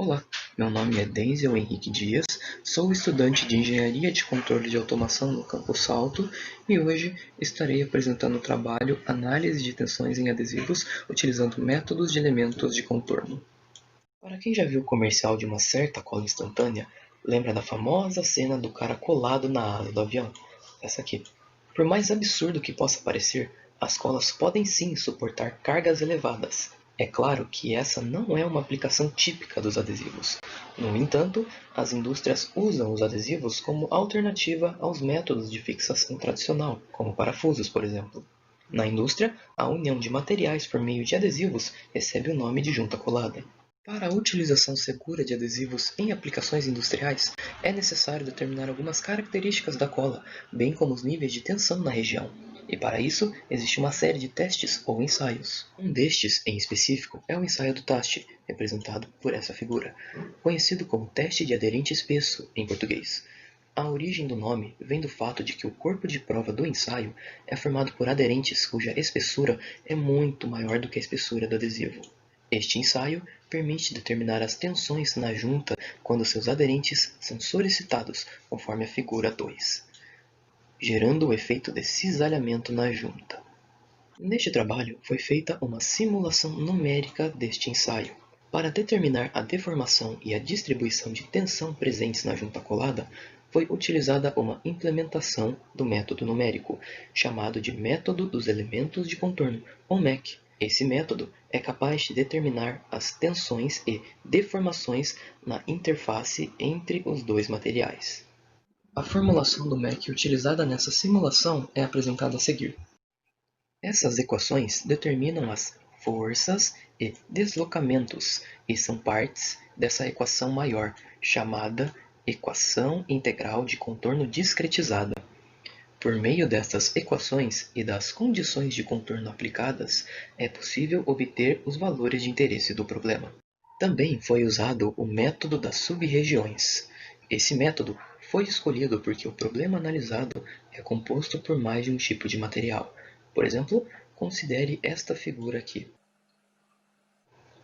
Olá, meu nome é Denzel Henrique Dias, sou estudante de Engenharia de Controle de Automação no Campus Salto e hoje estarei apresentando o trabalho Análise de tensões em adesivos utilizando métodos de elementos de contorno. Para quem já viu o comercial de uma certa cola instantânea, lembra da famosa cena do cara colado na asa do avião? Essa aqui. Por mais absurdo que possa parecer, as colas podem sim suportar cargas elevadas. É claro que essa não é uma aplicação típica dos adesivos. No entanto, as indústrias usam os adesivos como alternativa aos métodos de fixação tradicional, como parafusos, por exemplo. Na indústria, a união de materiais por meio de adesivos recebe o nome de junta colada. Para a utilização segura de adesivos em aplicações industriais, é necessário determinar algumas características da cola, bem como os níveis de tensão na região. E para isso, existe uma série de testes ou ensaios. Um destes, em específico, é o ensaio do taste, representado por essa figura, conhecido como teste de aderente espesso, em português. A origem do nome vem do fato de que o corpo de prova do ensaio é formado por aderentes cuja espessura é muito maior do que a espessura do adesivo. Este ensaio permite determinar as tensões na junta quando seus aderentes são solicitados, conforme a figura 2, gerando o efeito de cisalhamento na junta. Neste trabalho foi feita uma simulação numérica deste ensaio. Para determinar a deformação e a distribuição de tensão presentes na junta colada, foi utilizada uma implementação do método numérico, chamado de Método dos Elementos de Contorno, ou MEC. Esse método é capaz de determinar as tensões e deformações na interface entre os dois materiais. A formulação do MEC utilizada nessa simulação é apresentada a seguir. Essas equações determinam as forças e deslocamentos e são partes dessa equação maior, chamada equação integral de contorno discretizada. Por meio destas equações e das condições de contorno aplicadas, é possível obter os valores de interesse do problema. Também foi usado o método das sub-regiões. Esse método foi escolhido porque o problema analisado é composto por mais de um tipo de material. Por exemplo, considere esta figura aqui.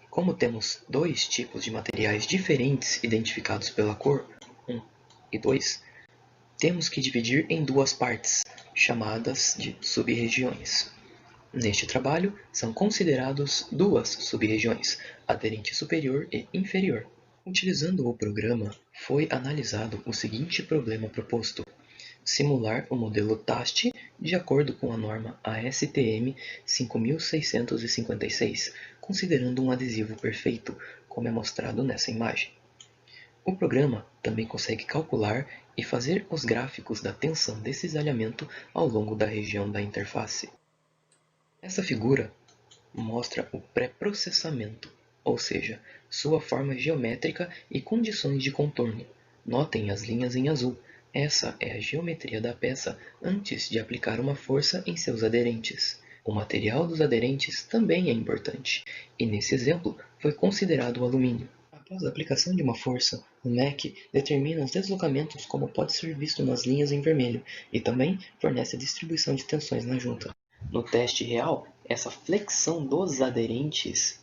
Como temos dois tipos de materiais diferentes identificados pela cor, 1 e 2, temos que dividir em duas partes, chamadas de sub-regiões. Neste trabalho, são considerados duas sub-regiões, aderente superior e inferior. Utilizando o programa, foi analisado o seguinte problema proposto: simular o modelo TAST de acordo com a norma ASTM 5656, considerando um adesivo perfeito, como é mostrado nessa imagem. O programa também consegue calcular e fazer os gráficos da tensão de cisalhamento ao longo da região da interface. Essa figura mostra o pré-processamento, ou seja, sua forma geométrica e condições de contorno. Notem as linhas em azul. Essa é a geometria da peça antes de aplicar uma força em seus aderentes. O material dos aderentes também é importante, e nesse exemplo foi considerado o alumínio. Após a aplicação de uma força, o MEC determina os deslocamentos como pode ser visto nas linhas em vermelho, e também fornece a distribuição de tensões na junta. No teste real, essa flexão dos aderentes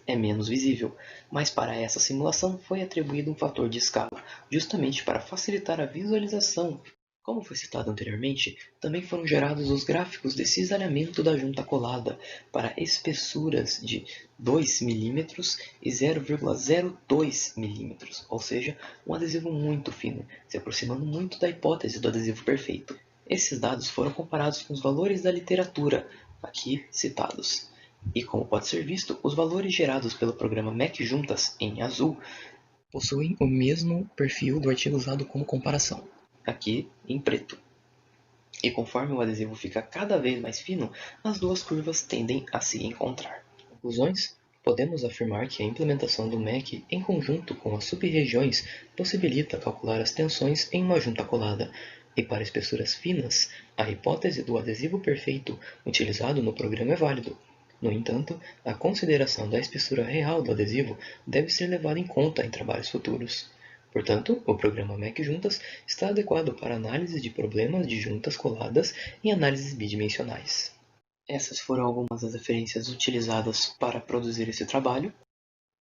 é menos visível, mas para essa simulação foi atribuído um fator de escala, justamente para facilitar a visualização. Como foi citado anteriormente, também foram gerados os gráficos de cisalhamento da junta colada para espessuras de 2 mm e 0,02 mm, ou seja, um adesivo muito fino, se aproximando muito da hipótese do adesivo perfeito. Esses dados foram comparados com os valores da literatura aqui citados. E como pode ser visto, os valores gerados pelo programa MEC Juntas, em azul, possuem o mesmo perfil do artigo usado como comparação, aqui em preto. E conforme o adesivo fica cada vez mais fino, as duas curvas tendem a se encontrar. Conclusões? Podemos afirmar que a implementação do MEC em conjunto com as sub-regiões possibilita calcular as tensões em uma junta colada, e para espessuras finas, a hipótese do adesivo perfeito utilizado no programa é válido. No entanto, a consideração da espessura real do adesivo deve ser levada em conta em trabalhos futuros. Portanto, o programa MEC Juntas está adequado para análise de problemas de juntas coladas em análises bidimensionais. Essas foram algumas das referências utilizadas para produzir esse trabalho.